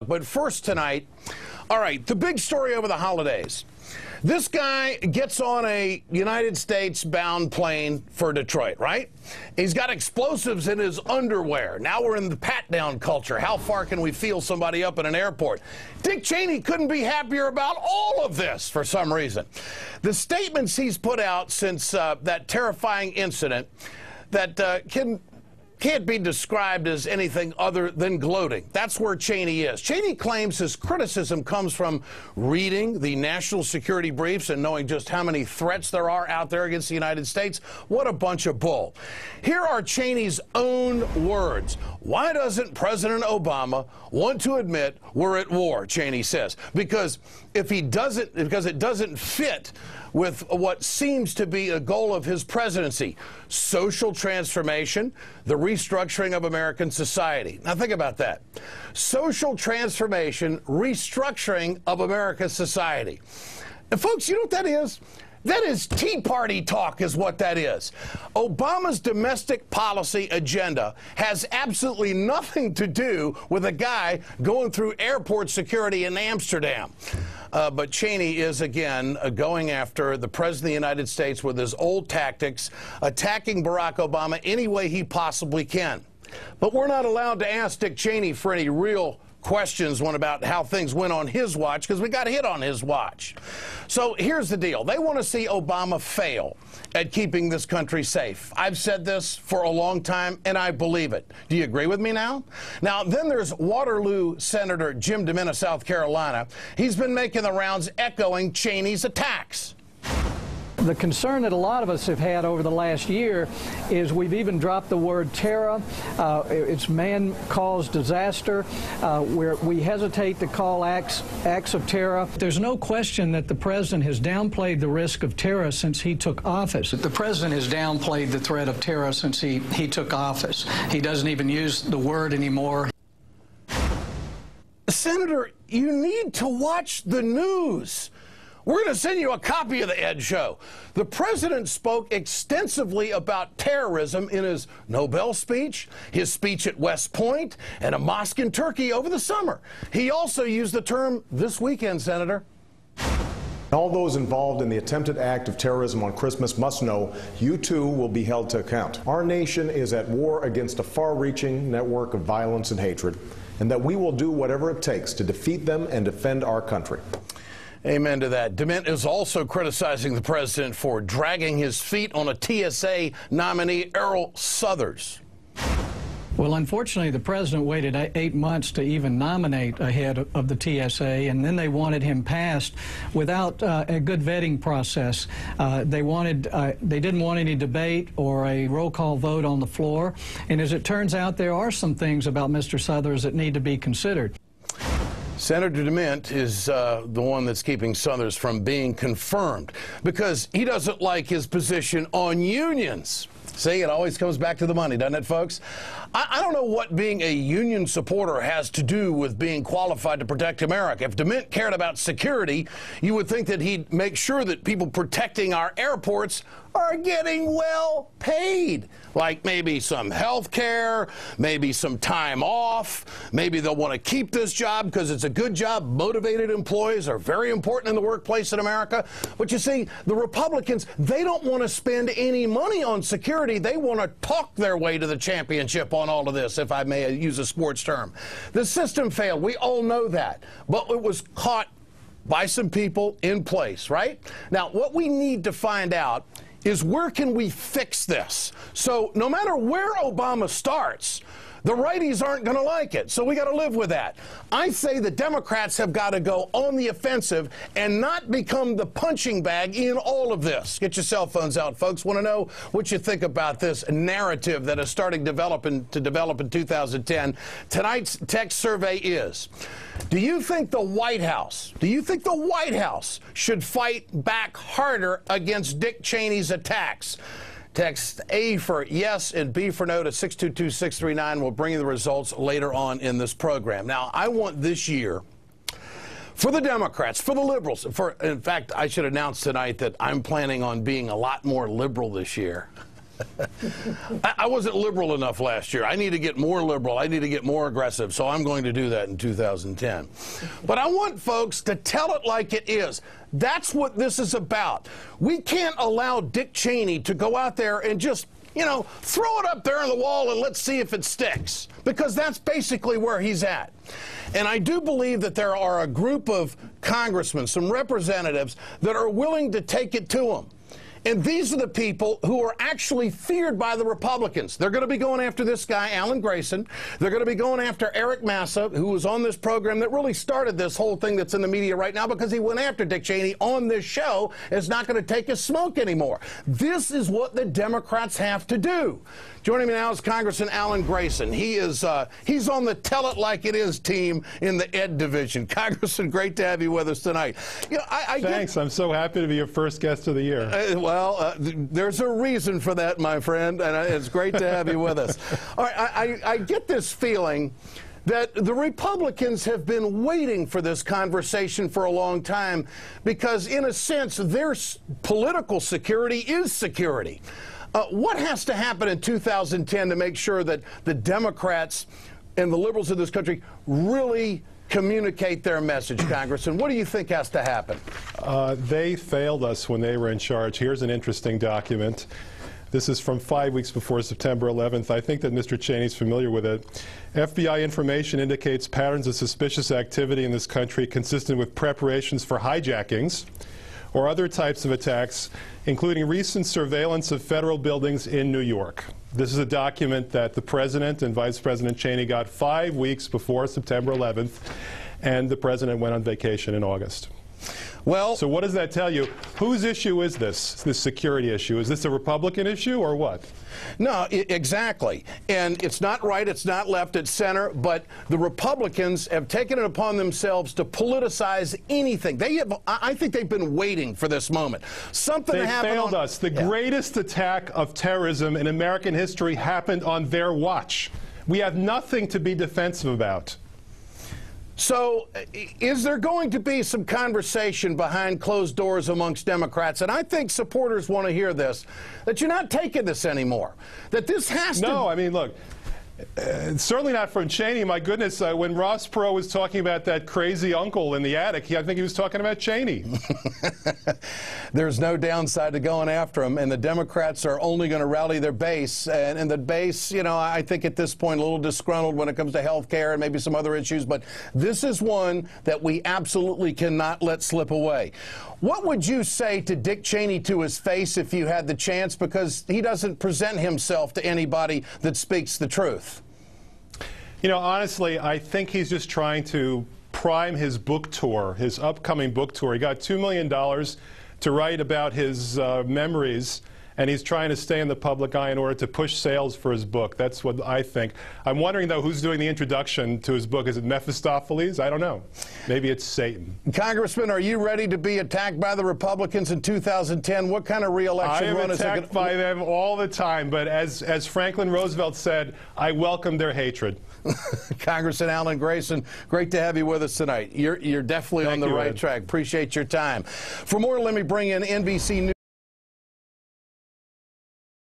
But first tonight, all right, the big story over the holidays. This guy gets on a United States-bound plane for Detroit, right? He's got explosives in his underwear. Now we're in the pat-down culture. How far can we feel somebody up in an airport? Dick Cheney couldn't be happier about all of this for some reason. The statements he's put out since that terrifying incident that can't be described as anything other than gloating. That's where Cheney is. Cheney claims his criticism comes from reading the national security briefs and knowing just how many threats there are out there against the United States. What a bunch of bull. Here are Cheney's own words. Why doesn't President Obama want to admit we're at war, Cheney says? Because it doesn't fit with what seems to be a goal of his presidency: social transformation, the restructuring of American society. Now think about that. Social transformation, restructuring of America's society. And folks, you know what that is? That is Tea Party talk is what that is. Obama's domestic policy agenda has absolutely nothing to do with a guy going through airport security in Amsterdam. But Cheney is, again, going after the President of the United States with his old tactics, attacking Barack Obama any way he possibly can. But we're not allowed to ask Dick Cheney for any real questions about how things went on his watch, because we got hit on his watch. So here's the deal. They want to see Obama fail at keeping this country safe. I've said this for a long time, and I believe it. Do you agree with me now? Now, then there's Waterloo Senator Jim DeMint of South Carolina. He's been making the rounds echoing Cheney's attacks. The concern that a lot of us have had over the last year is we've even dropped the word terror. It's man-caused disaster, where we hesitate to call acts of terror. There's no question that the president has downplayed the risk of terror since he took office. The president has downplayed the threat of terror since he took office. He doesn't even use the word anymore. Senator, you need to watch the news. We're going to send you a copy of the Ed Show. The president spoke extensively about terrorism in his Nobel speech, his speech at West Point, and a mosque in Turkey over the summer. He also used the term this weekend, Senator. All those involved in the attempted act of terrorism on Christmas must know you too will be held to account. Our nation is at war against a far-reaching network of violence and hatred, and that we will do whatever it takes to defeat them and defend our country. Amen to that. DeMint is also criticizing the president for dragging his feet on a TSA nominee, Errol Southers. Well, unfortunately, the president waited 8 months to even nominate a head of the TSA, and then they wanted him passed without a good vetting process. They didn't want any debate or a roll call vote on the floor. And as it turns out, there are some things about Mr. Southers that need to be considered. Senator DeMint is the one that's keeping Southers from being confirmed because he doesn't like his position on unions. See, it always comes back to the money, doesn't it, folks? I don't know what being a union supporter has to do with being qualified to protect America. If DeMint cared about security, you would think that he'd make sure that people protecting our airports are getting well paid, like maybe some health care, maybe some time off, maybe they'll want to keep this job because it's a good job. Motivated employees are very important in the workplace in America. But you see, the Republicans, they don't want to spend any money on security. They want to talk their way to the championship on all of this, if I may use a sports term. The system failed. We all know that. But it was caught by some people in place, right? Now, what we need to find out is where can we fix this? So no matter where Obama starts, the righties aren't going to like it. So we got to live with that. I say the Democrats have got to go on the offensive and not become the punching bag in all of this. Get your cell phones out, folks. Want to know what you think about this narrative that is starting to develop in 2010. Tonight's text survey is: do you think the White House should fight back harder against Dick Cheney's attacks? Text A for yes and B for no to 622-639. We'll bring you the results later on in this program. Now, I want this year for the Democrats, for the liberals, in fact, I should announce tonight that I'm planning on being a lot more liberal this year. I wasn't liberal enough last year. I need to get more liberal. I need to get more aggressive. So I'm going to do that in 2010. But I want folks to tell it like it is. That's what this is about. We can't allow Dick Cheney to go out there and just, you know, throw it up there on the wall and let's see if it sticks. Because that's basically where he's at. And I do believe that there are a group of congressmen, some representatives, that are willing to take it to him. And these are the people who are actually feared by the Republicans. They're going to be going after this guy, Alan Grayson. They're going to be going after Eric Massa, who was on this program that really started this whole thing that's in the media right now because he went after Dick Cheney on this show, is not going to take his smoke anymore. This is what the Democrats have to do. Joining me now is Congressman Alan Grayson. He's on the Tell It Like It Is team in the Ed division. Congressman, great to have you with us tonight. You know, Thanks. I'm so happy to be your first guest of the year. There's a reason for that, my friend, and it's great to have you with us. All right, I get this feeling that the Republicans have been waiting for this conversation for a long time because, in a sense, their political security is security. What has to happen in 2010 to make sure that the Democrats and the liberals of this country really communicate their message, Congressman? What do you think has to happen? They failed us when they were in charge. Here's an interesting document. This is from 5 weeks before September 11th. I think that Mr. Cheney's familiar with it. FBI information indicates patterns of suspicious activity in this country consistent with preparations for hijackings or other types of attacks, including recent surveillance of federal buildings in New York. This is a document that the President and Vice President Cheney got 5 weeks before September 11th, and the President went on vacation in August. Well, so what does that tell you? Whose issue is this security issue? Is this a Republican issue or what? No, exactly. And it's not right, it's not left, it's center, but the Republicans have taken it upon themselves to politicize anything. I think they've been waiting for this moment. Something they happened. Failed us. The greatest attack of terrorism in American history happened on their watch. We have nothing to be defensive about. So is there going to be some conversation behind closed doors amongst Democrats? And I think supporters want to hear this, that you're not taking this anymore, that this has to... No, I mean, look, certainly not from Cheney. My goodness, when Ross Perot was talking about that crazy uncle in the attic, I think he was talking about Cheney. There's no downside to going after him, and the Democrats are only going to rally their base. And the base, you know, I think at this point a little disgruntled when it comes to health care and maybe some other issues, but this is one that we absolutely cannot let slip away. What would you say to Dick Cheney to his face if you had the chance, because he doesn't present himself to anybody that speaks the truth? You know, honestly, I think he's just trying to prime his book tour, his upcoming book tour. He got $2 million to write about his memories, and he's trying to stay in the public eye in order to push sales for his book. That's what I think. I'm wondering, though, who's doing the introduction to his book. Is it Mephistopheles? I don't know. Maybe it's Satan. Congressman, are you ready to be attacked by the Republicans in 2010? What kind of re-election run is it? I am attacked by them all the time, but as Franklin Roosevelt said, I welcome their hatred. Congressman Alan Grayson, great to have you with us tonight. You're definitely on the right track. Appreciate your time. For more, let me bring in NBC News.